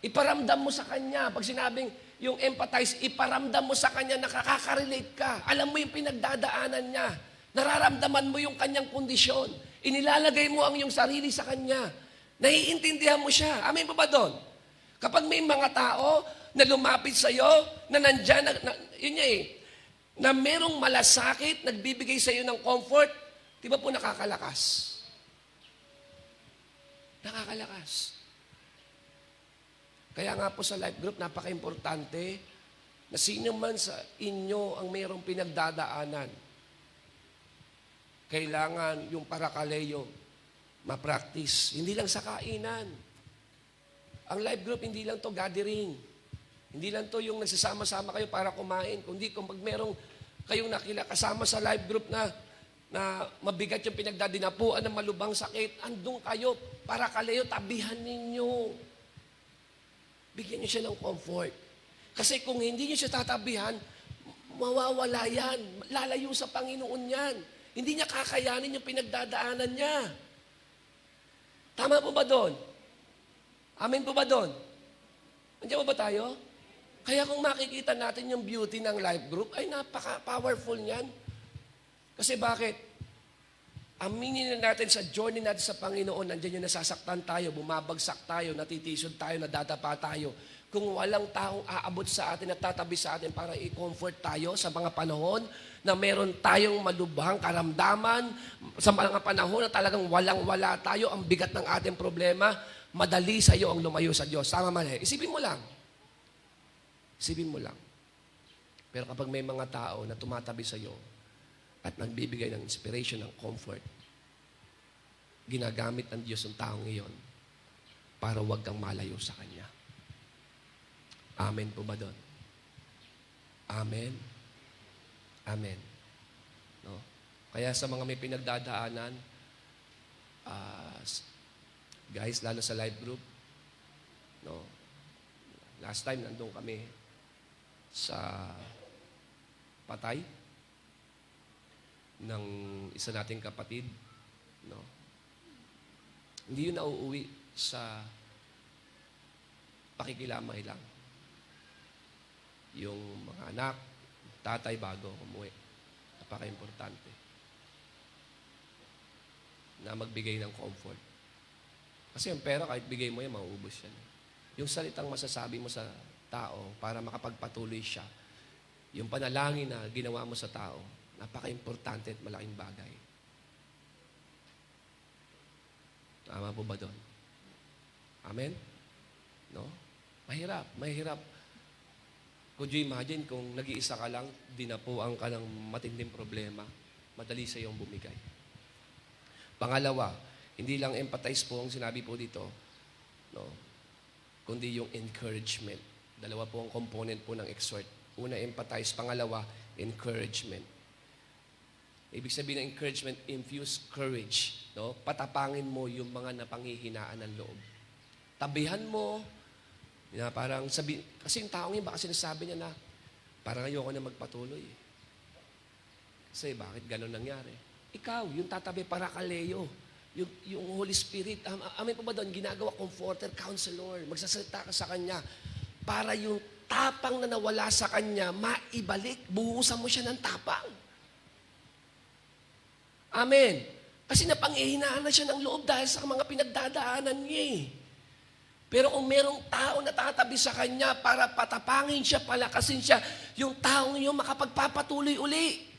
Speaker 1: Iparamdam mo sa kanya. Pag sinabing yung empathize, iparamdam mo sa kanya na nakaka-relate ka. Alam mo yung pinagdadaanan niya. Nararamdaman mo yung kanyang kondisyon. Inilalagay mo ang iyong sarili sa kanya. Naiintindihan mo siya. Amen po ba doon? Kapag may mga tao na lumapit sa iyo, na nandyan, yun niya eh, na merong malasakit, nagbibigay sa iyo ng comfort, di ba po nakakalakas? Nakakalakas. Kaya nga po sa life group, napaka-importante na sino man sa inyo ang mayroong pinagdadaanan, kailangan yung parakaleo ma-practice. Hindi lang sa kainan. Ang life group, hindi lang to gathering. Hindi lang to yung nagsasama-sama kayo para kumain, kundi kung pag merong kayong kasama sa live group na mabigat yung pinagdadinapuan ng malubhang sakit, andun kayo para kalayo, tabihan ninyo. Bigyan niyo siya ng comfort. Kasi kung hindi niyo siya tatabihan, mawawala yan. Lalayo sa Panginoon yan. Hindi niya kakayanin yung pinagdadaanan niya. Tama po ba doon? Amen po ba doon? Andiyan ba tayo? Kaya kung makikita natin yung beauty ng life group, ay napaka-powerful niyan. Kasi bakit? Aminin na natin sa journey natin sa Panginoon, nandiyan yung nasasaktan tayo, bumabagsak tayo, natitisod tayo, nadadapa tayo. Kung walang taong aabot sa atin at tatabi sa atin para i-comfort tayo sa mga panahon na meron tayong malubhang karamdaman, sa mga panahon na talagang walang-wala tayo, ang bigat ng ating problema, madali sa iyo ang lumayo sa Diyos. Tama mali. Isipin mo lang. Isipin mo lang. Pero kapag may mga tao na tumatabi sa iyo at nagbibigay ng inspiration, ng comfort, ginagamit ng Diyos ang taong iyon para huwag kang malayo sa Kanya. Amen po ba doon? Amen? Amen. No? Kaya sa mga may pinagdadaanan, guys, lalo sa live group, no? Last time, nandun kami sa patay ng isa nating kapatid, no? Hindi yun nauuwi sa pakikilamay lang. Yung mga anak, tatay bago umuwi. Napaka-importante na magbigay ng comfort. Kasi yung pera, kahit bigay mo yan, mauubos yan. Yung salitang masasabi mo sa tao para makapagpatuloy siya, yung panalangin na ginawa mo sa tao, napaka-importante at malaking bagay. Tama po ba doon? Amen? No? Mahirap. Could you imagine kung nag-iisa ka lang, dinapuan ka ng matinding problema, madali sa iyong bumigay. Pangalawa, hindi lang empathize po ang sinabi po dito, no? Kundi yung encouragement. Dalawa po ang component po ng exhort. Una, empathize. Pangalawa, encouragement. Ibig sabihin ng encouragement, infuse courage. No? Patapangin mo yung mga napanghihinaan ng loob. Tabihan mo, na parang kasi yung taong yun, baka sinasabi niya na, parang ayoko na magpatuloy. Kasi bakit gano'n nangyari? Ikaw, yung tatabi para kaleo. Yung Holy Spirit, amin po ba doon, ginagawa comforter, counselor, magsasalita ka sa Kanya para yung tapang na nawala sa Kanya, maibalik, buhusan mo siya ng tapang. Amen. Kasi napanghihinaan na siya ng loob dahil sa mga pinagdadaanan niya eh. Pero kung merong tao na tatabi sa Kanya para patapangin siya, palakasin siya, yung taong yun makapagpapatuloy uli.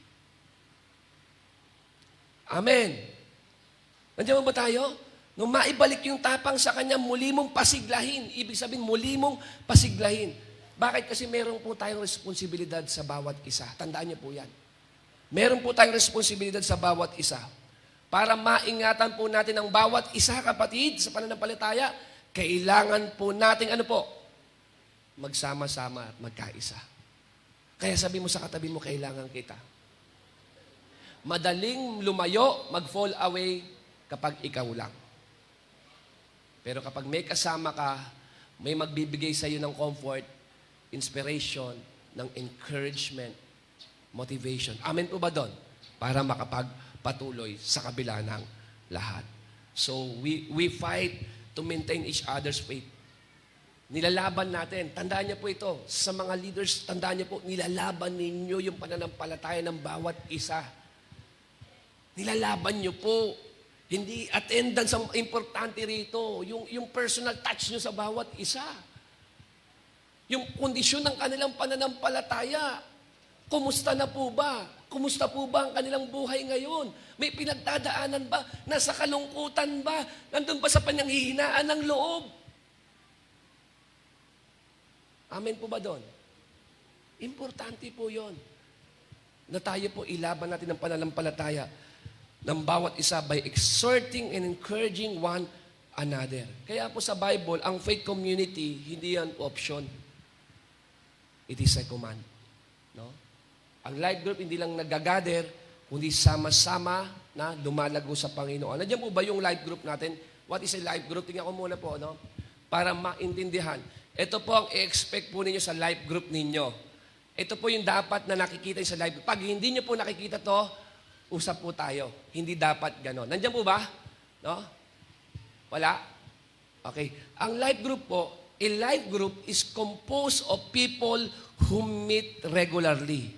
Speaker 1: Amen. Nandiyan ba tayo? Nung maibalik yung tapang sa Kanya, muli mong pasiglahin. Ibig sabihin, muli mong pasiglahin. Bakit? Kasi meron po tayong responsibilidad sa bawat isa. Tandaan niyo po yan. Meron po tayong responsibilidad sa bawat isa. Para maingatan po natin ang bawat isa, kapatid, sa pananampalataya, kailangan po natin, magsama-sama at magkaisa. Kaya sabi mo sa katabi mo, kailangan kita. Madaling lumayo, mag-fall away kapag ikaw lang. Pero kapag may kasama ka, may magbibigay sa iyo ng comfort, inspiration, ng encouragement, motivation. Amen po ba doon? Para makapagpatuloy sa kabila ng lahat. So, we fight to maintain each other's faith. Nilalaban natin. Tandaan niyo po ito. Sa mga leaders, tandaan niyo po, nilalaban ninyo yung pananampalataya ng bawat isa. Nilalaban niyo po. Hindi attendance ang importante rito. Yung personal touch niyo sa bawat isa. Yung kondisyon ng kanilang pananampalataya. Kumusta na po ba? Kumusta po ba ang kanilang buhay ngayon? May pinagdadaanan ba? Nasa kalungkutan ba? Nandun ba sa pananghihinaan ng loob? Amen po ba doon? Importante po yon. Na tayo po ilaban natin ang pananampalataya ng bawat isa by exhorting and encouraging one another. Kaya po sa Bible, ang faith community, hindi yan option. It is a command. No? Ang life group hindi lang nagagather, kundi sama-sama na lumalago sa Panginoon. Nandiyan po ba yung life group natin? What is a life group? Tingnan ko muna po, no? Para maintindihan. Ito po ang i-expect po ninyo sa life group ninyo. Ito po yung dapat na nakikita sa life group. Pag hindi nyo po nakikita to, usap po tayo. Hindi dapat ganon. Nandiyan po ba? No? Wala? Okay. Ang life group po, a life group is composed of people who meet regularly.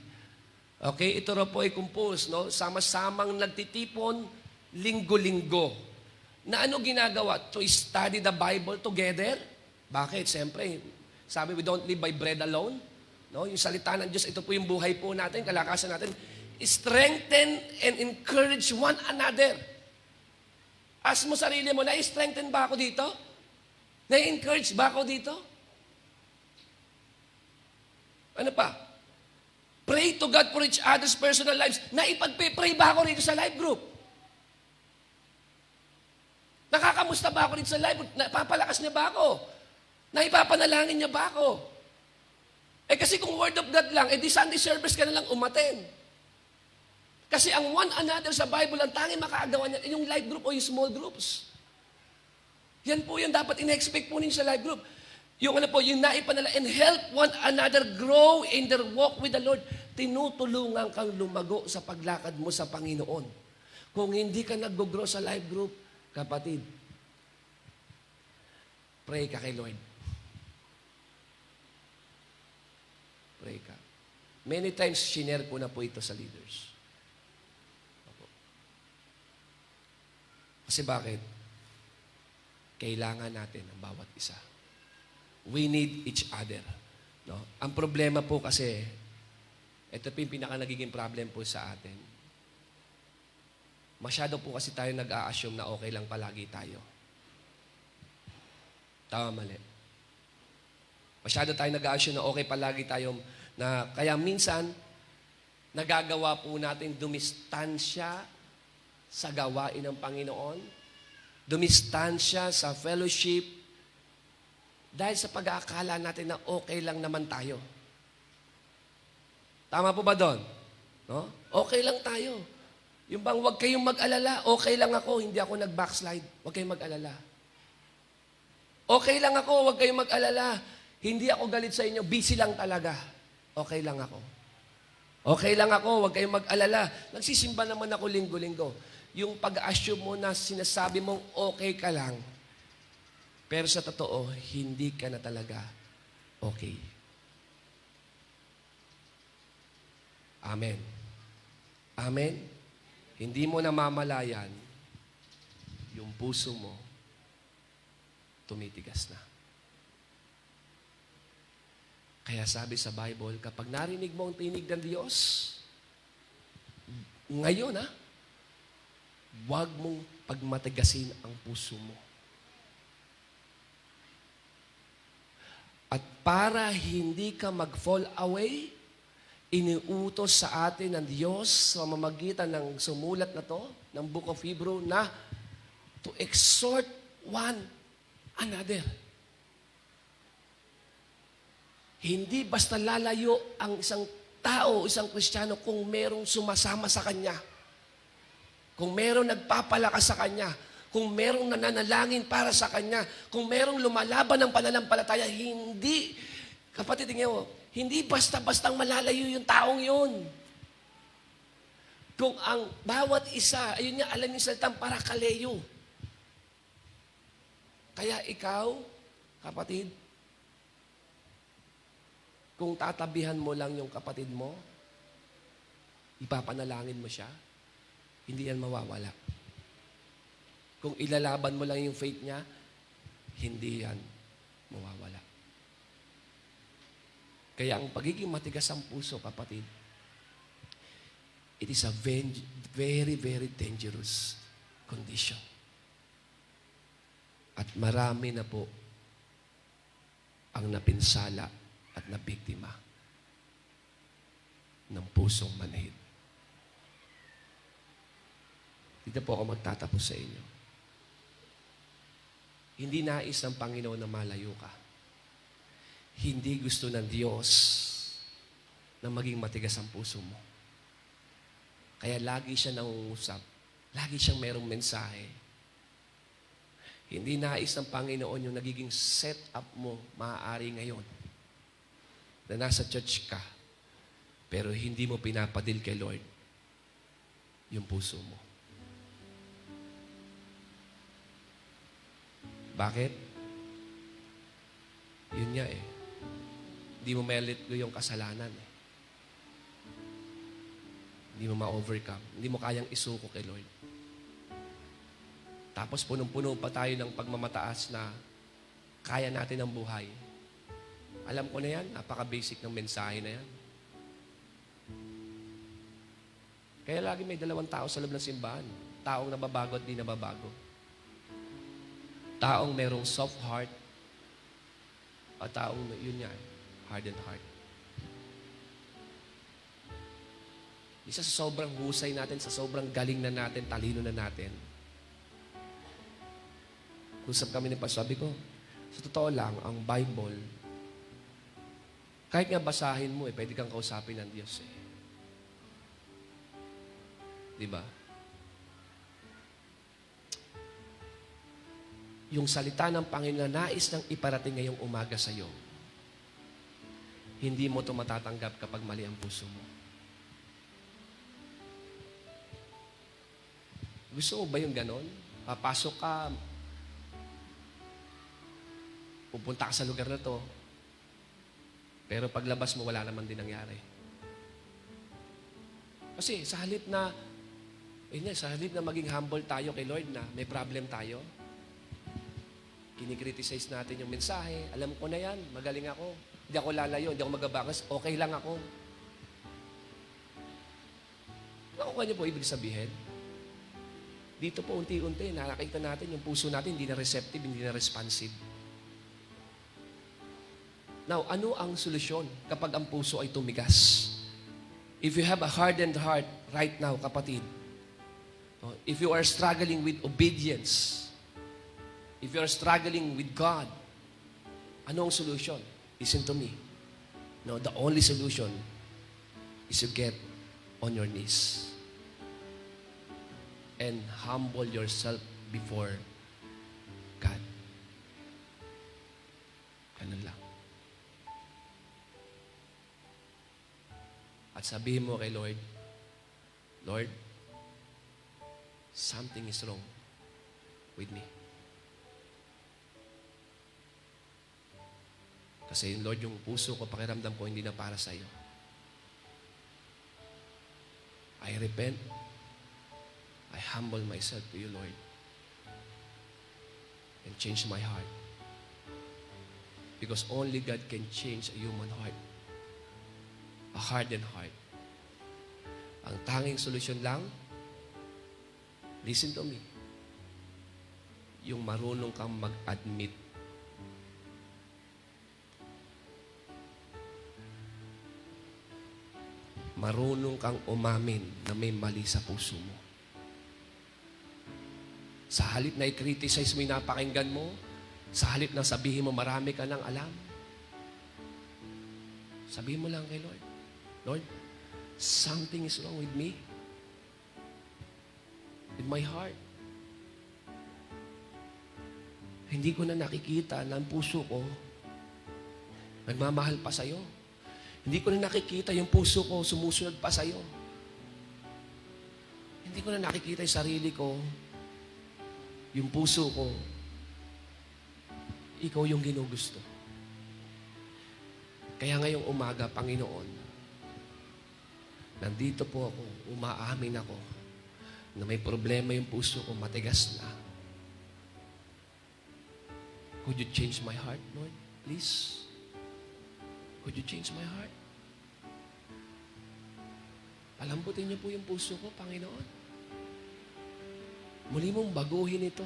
Speaker 1: Okay, ito rin po ay composed, no? Sama-samang nagtitipon linggo-linggo. Na ano ginagawa? To study the Bible together? Bakit? Siyempre, sabi we don't live by bread alone. No? Yung salita ng Diyos, ito po yung buhay po natin, kalakasan natin. Strengthen and encourage one another. Ask mo sarili mo, na-strengthen ba ako dito? Na-encourage ba ako dito? Ano pa? Pray to God for each other's personal lives. Naipagpe-pray ba ako rito sa life group? Nakakamusta ba ako rito sa life group? Napapalakas niya ba ako? Naipapanalangin niya ba ako? Eh kasi kung word of God lang, di Sunday service ka na lang umaten. Kasi ang one another sa Bible, ang tanging makaagawa niya, yung life group o yung small groups. Yan po yung dapat in-expect po ninyo sa life group. Yung ano po, yung naipanala, and help one another grow in their walk with the Lord. Tinutulungan kang lumago sa paglakad mo sa Panginoon. Kung hindi ka nag-grow sa life group, kapatid, pray ka kay Lord. Pray ka. Many times, shinare ko na po ito sa leaders. Kasi bakit? Kailangan natin ang bawat isa. We need each other. No? Ang problema po kasi, ito po yung pinaka-nagiging problem po sa atin. Masyado po kasi tayo nag-a-assume na okay lang palagi tayo. Tama, mali. Masyado tayo nag-a-assume na okay palagi tayo, na kaya minsan, nagagawa po natin dumistansya sa gawain ng Panginoon, dumistansya sa fellowship, dahil sa pag-aakala natin na okay lang naman tayo. Tama po ba doon? No? Okay lang tayo. Yung bang huwag kayong mag-alala, okay lang ako, hindi ako nag-backslide. Huwag kayong mag-alala. Okay lang ako, huwag kayong mag-alala. Hindi ako galit sa inyo, busy lang talaga. Okay lang ako. Okay lang ako, huwag kayong mag-alala. Nagsisimba naman ako linggo-linggo. Yung pag-assume mo na sinasabi mong okay ka lang, pero sa totoo, hindi ka na talaga okay. Amen. Amen. Hindi mo namamalayan, yung puso mo, tumitigas na. Kaya sabi sa Bible, kapag narinig mo ang tinig ng Diyos, ngayon huwag mong pagmatigasin ang puso mo. At para hindi ka mag-fall away, iniutos sa atin ng Diyos sa mamamagitan ng sumulat na to, ng Book of Hebrew, na to exhort one another. Hindi basta lalayo ang isang tao, isang Kristiyano, kung merong sumasama sa kanya. Kung merong nagpapalakas sa kanya. Kung merong nananalangin para sa kanya, kung merong lumalaban ng pananampalataya, hindi, kapatid, tingnan mo, hindi basta-bastang malalayo yung taong yun. Kung ang bawat isa, ayun niya, alam yung salitang para kaleyo. Kaya ikaw, kapatid, kung tatabihan mo lang yung kapatid mo, ipapanalangin mo siya, hindi yan mawawala. Kung ilalaban mo lang yung faith niya, hindi yan mawawala. Kaya ang pagiging matigas ang puso, kapatid, it is a very, very dangerous condition. At marami na po ang napinsala at nabiktima ng pusong manhid. Dito po ako magtatapos sa inyo. Hindi nais ng Panginoon na malayo ka. Hindi gusto ng Diyos na maging matigas ang puso mo. Kaya lagi siya nangungusap. Lagi siyang mayroong mensahe. Hindi nais ng Panginoon yung nagiging set up mo maaari ngayon na nasa church ka pero hindi mo pinapadil kay Lord yung puso mo. Bakit? Yun nga eh. Hindi mo ma-let go yung kasalanan eh. Hindi mo ma-overcome. Hindi mo kayang isuko kay Lord. Tapos punong-puno pa tayo ng pagmamataas na kaya natin ang buhay. Alam ko na yan, napaka-basic ng mensahe na yan. Kaya lagi may dalawang tao sa loob ng simbahan. Taong nababago at di nababago. Taong merong soft heart at taong yun yan, hardened heart. Isa sa sobrang husay natin, sa sobrang galing na natin, talino na natin. Usap kami ni Pastor, sabi ko, sa totoo lang, ang Bible, kahit nga basahin mo, pwede kang kausapin ng Diyos eh. Diba? Yung salita ng Panginoon na nais nang iparating ngayong umaga sa iyo, hindi mo ito matatanggap kapag mali ang puso mo. Gusto mo ba yung ganon? Papasok ka, pupunta ka sa lugar na to, pero paglabas mo, wala naman din nangyari. Kasi sa halip na maging humble tayo kay Lord na may problem tayo, kinikriticize natin yung mensahe, alam ko na yan, magaling ako, hindi ako lalayo, hindi ako magabakas, okay lang ako. Nakuha niyo po ibig sabihin? Dito po unti-unti, nakakita natin yung puso natin hindi na receptive, hindi na responsive. Now, ano ang solusyon kapag ang puso ay tumigas? If you have a hardened heart right now, kapatid, if you are struggling with obedience, if you are struggling with God, ano ang solution? Listen to me. No, the only solution is to get on your knees and humble yourself before God. Ganun lang. At sabihin mo kay Lord, Lord, something is wrong with me. Kasi Lord, yung puso ko, pakiramdam ko, hindi na para sa iyo. I repent. I humble myself to you, Lord. And change my heart. Because only God can change a human heart. A hardened heart. Ang tanging solusyon lang, listen to me, yung marunong kang mag-admit. Marunong kang umamin na may mali sa puso mo. Sa halip na i-criticize mo yung napakinggan mo, sa halip na sabihin mo marami ka nang alam, sabihin mo lang kay Lord, Lord, something is wrong with me. With my heart. Hindi ko na nakikita na ang puso ko nagmamahal pa sa'yo. Hindi ko na nakikita yung puso ko sumusunod pa sa'yo. Hindi ko na nakikita yung sarili ko, yung puso ko, ikaw yung ginugusto. Kaya ngayong umaga, Panginoon, nandito po ako, umaamin ako na may problema yung puso ko, matigas na. Could you change my heart, Lord? Please? Could you change my heart? Palambutin niyo po yung puso ko, Panginoon. Muli mong baguhin ito.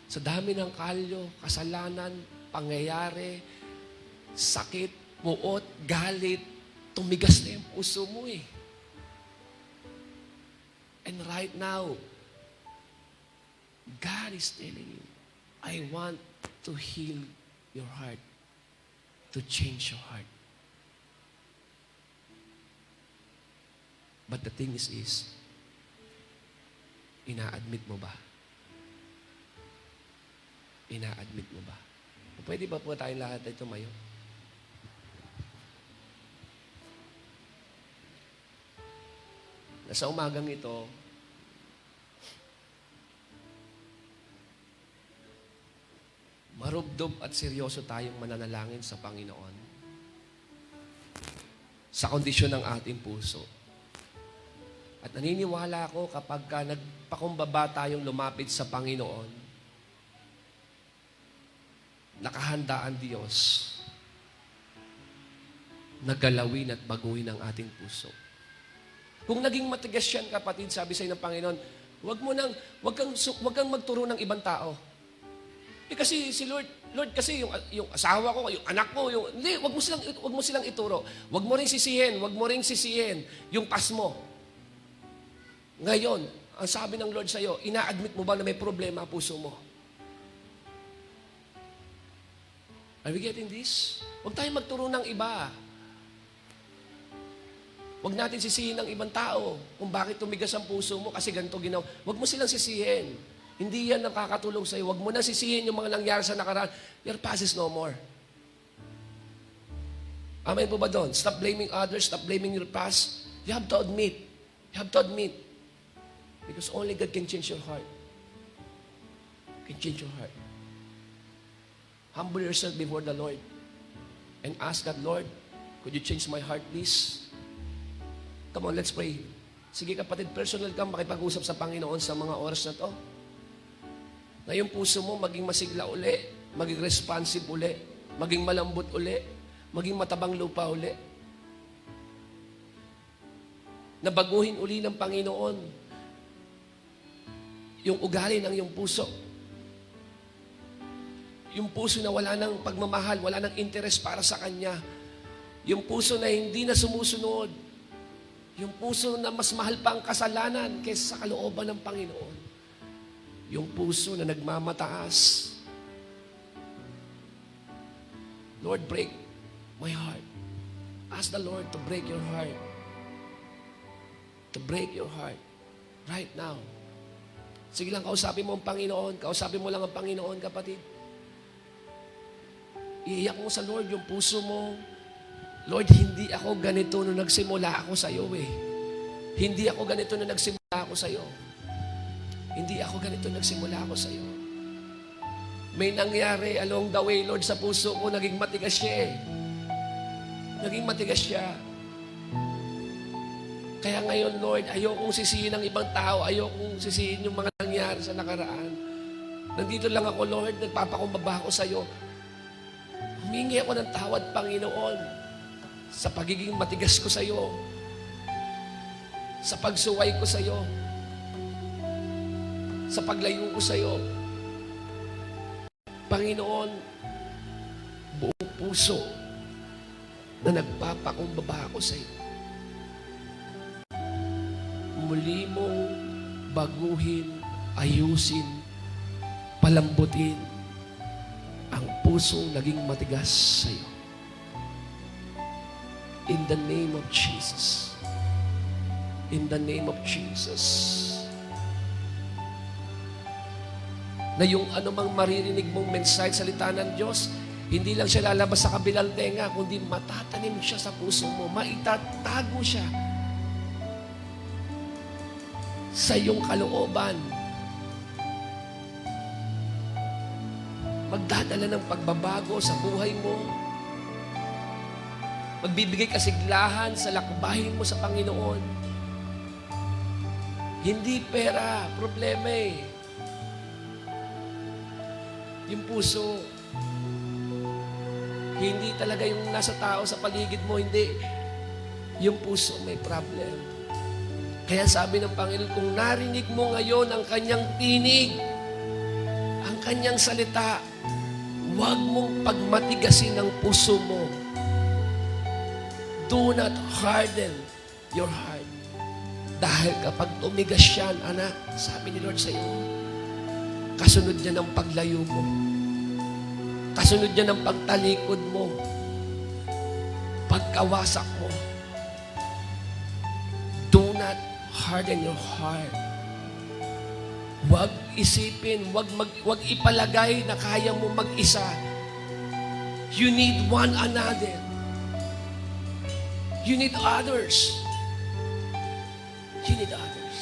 Speaker 1: Sa dami ng kalyo, kasalanan, pangyayari, sakit, puot, galit, tumigas na yung puso mo eh. And right now, God is telling you, I want to heal your heart, to change your heart. But the thing is, ina-admit mo ba? Ina-admit mo ba? Pwede ba po tayong lahat ay tumayo? Sa umagang ito, marubdob at seryoso tayong mananalangin sa Panginoon sa kondisyon ng ating puso. At naniniwala ako kapag nagpakumbaba tayong lumapit sa Panginoon, nakahanda ang Diyos na galawin at baguhin ang ating puso. Kung naging matigas yan, kapatid, sabi sa'yo ng Panginoon, wag kang magturo ng ibang tao. Kasi si Lord kasi yung asawa ko, yung anak ko, hindi, wag mo silang ituro. Wag mo ring sisihin yung past mo. Ngayon, ang sabi ng Lord sa'yo, ina-admit mo ba na may problema ang puso mo? Are we getting this? Huwag tayong magturo ng iba. Huwag natin sisihin ng ibang tao kung bakit tumigas ang puso mo kasi ganito ginawa. Huwag mo silang sisihin. Hindi yan nakakatulong sa'yo. Huwag mo na sisihin yung mga nangyari sa nakaraan. Your past is no more. Amen po ba doon? Stop blaming others. Stop blaming your past. You have to admit. You have to admit. Because only God can change your heart. Can change your heart. Humble yourself before the Lord and ask God, Lord, could you change my heart, please? Come on, let's pray. Sige kapatid, personal ka makipag-usap sa Panginoon sa mga oras na to. Na yung puso mo maging masigla uli, maging responsive uli, maging malambot uli, maging matabang lupa uli. Na baguhin uli ng Panginoon yung ugali ng iyong puso. Yung puso na wala ng pagmamahal, wala ng interest para sa Kanya. Yung puso na hindi na sumusunod. Yung puso na mas mahal pa ang kasalanan kaysa sa kalooban ng Panginoon. Yung puso na nagmamataas. Lord, break my heart. Ask the Lord to break your heart. To break your heart. Right now. Sige lang, kausapin mo ang Panginoon. Kausapin mo lang ang Panginoon, kapatid. Iiyak mo sa Lord yung puso mo. Lord, hindi ako ganito nung nagsimula ako sa iyo eh. Hindi ako ganito nung nagsimula ako sa iyo. Hindi ako ganito nagsimula ako sa iyo. May nangyari along the way, Lord, sa puso ko, naging matigas siya eh. Naging matigas siya. Kaya ngayon, Lord, ayokong sisihin ng ibang tao, ayokong sisihin yung mga nangyari sa nakaraan. Nandito lang ako, Lord, nagpapakumbaba ako sa iyo. Humingi ako ng tawad, Panginoon, sa pagiging matigas ko sa iyo, sa pagsuway ko sa iyo, sa paglayo ko sa iyo. Panginoon, buong puso na nagpapakumbaba ako sa iyo. Muli mong baguhin, ayusin, palambutin ang pusong naging matigas sa iyo. In the name of Jesus. In the name of Jesus. Na yung anumang maririnig mong mensahe, salita ng Diyos, hindi lang siya lalabas sa kabilang tenga, kundi matatanim siya sa puso mo. Maitatago siya sa iyong kalooban. Magdadala ng pagbabago sa buhay mo. Magbibigay kasiglahan sa lakbayin mo sa Panginoon. Hindi pera, problema eh. Yung puso, hindi talaga yung nasa tao sa paligid mo, hindi. Yung puso may problem. Kaya sabi ng Panginoon, kung narinig mo ngayon ang kanyang tinig, ang kanyang salita, huwag mong pagmatigasin ang puso mo. Do not harden your heart. Dahil kapag tumigas yan, anak, sabi ni Lord sa iyo, kasunod niya ng paglayo mo. Kasunod niya ng pagtalikod mo. Pagkawasak mo. Do not harden your heart. Huwag isipin, huwag ipalagay na kaya mo mag-isa. You need one another. You need others. You need others.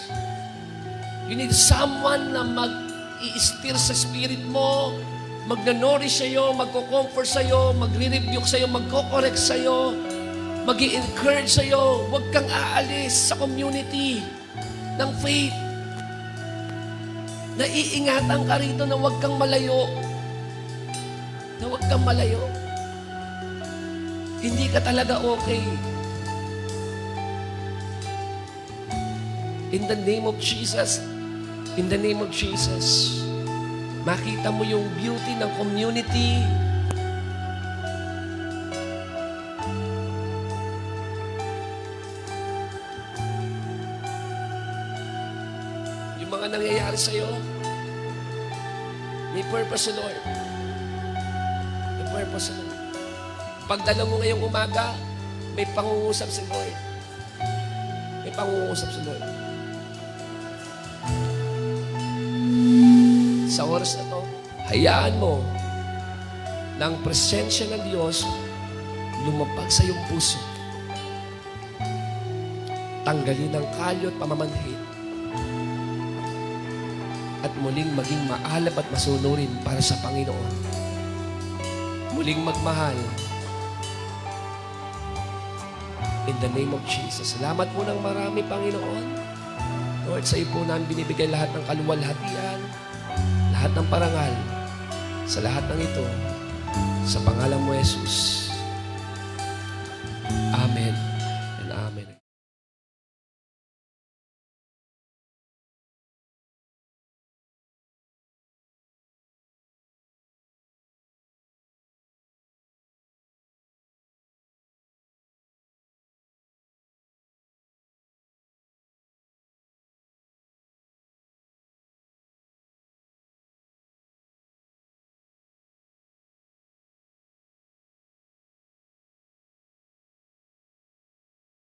Speaker 1: You need someone na mag-i-stir sa spirit mo, magnanorish sa'yo, magko-comfort sa'yo, magre-rebuke sa'yo, magko-correct sa'yo, mag-i-encourage sa'yo. Huwag kang aalis sa community ng faith. Naiingatan ka rito na huwag kang malayo. Na huwag kang malayo. Hindi ka talaga okay. In the name of Jesus, in the name of Jesus, makita mo yung beauty ng community. Yung mga nangyayari sa'yo, may purpose, Lord. May purpose, Lord. Pagdala mo ngayong umaga, may pangungusap si Lord. May pangungusap si Lord. Sa oras na to, hayaan mo na ang presensya ng Diyos lumapag sa iyong puso. Tanggalin ang kalyo at pamamanhid at muling maging maalab at masunurin para sa Panginoon. Muling magmahal. In the name of Jesus. Salamat po ng marami, Panginoon. Lord, sa iyo po namin binibigay lahat ng kaluwalhatian, lahat ng parangal, sa lahat ng ito, sa pangalan mo, Jesus. Amen.